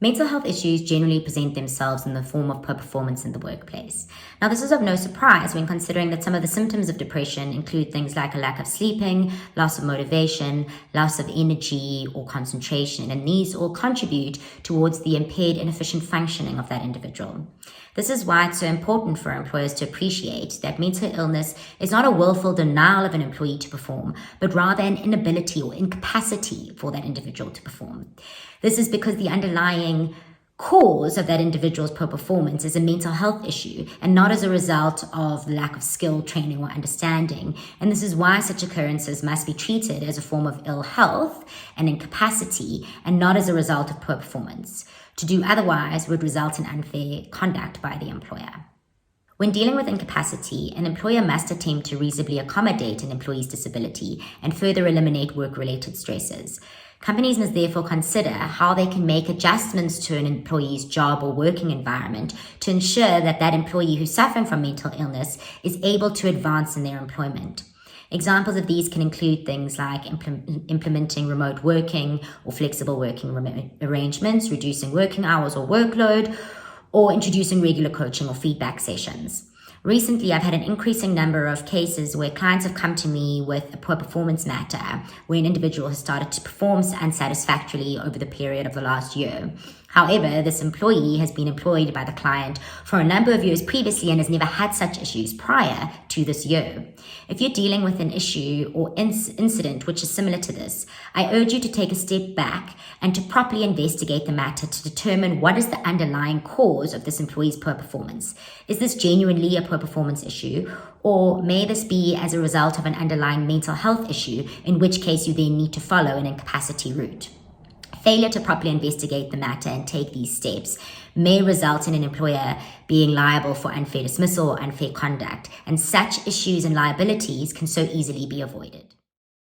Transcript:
Mental health issues generally present themselves in the form of poor performance in the workplace. Now, this is of no surprise when considering that some of the symptoms of depression include things like a lack of sleeping, loss of motivation, loss of energy or concentration, and these all contribute towards the impaired and inefficient functioning of that individual. This is why it's so important for employers to appreciate that mental illness is not a willful denial of an employee to perform, but rather an inability or incapacity for that individual to perform. This is because the underlying cause of that individual's poor performance is a mental health issue and not as a result of lack of skill, training, or understanding. And this is why such occurrences must be treated as a form of ill health and incapacity and not as a result of poor performance. To do otherwise would result in unfair conduct by the employer. When dealing with incapacity, an employer must attempt to reasonably accommodate an employee's disability and further eliminate work-related stresses. Companies must therefore consider how they can make adjustments to an employee's job or working environment to ensure that that employee who's suffering from mental illness is able to advance in their employment. Examples of these can include things like implementing remote working or flexible working arrangements, reducing working hours or workload, or introducing regular coaching or feedback sessions. Recently, I've had an increasing number of cases where clients have come to me with a poor performance matter, where an individual has started to perform unsatisfactorily over the period of the last year. However, this employee has been employed by the client for a number of years previously and has never had such issues prior to this year. If you're dealing with an issue or incident which is similar to this, I urge you to take a step back and to properly investigate the matter to determine what is the underlying cause of this employee's poor performance. Is this genuinely a poor performance issue, or may this be as a result of an underlying mental health issue, in which case you then need to follow an incapacity route? Failure to properly investigate the matter and take these steps may result in an employer being liable for unfair dismissal or unfair conduct, and such issues and liabilities can so easily be avoided.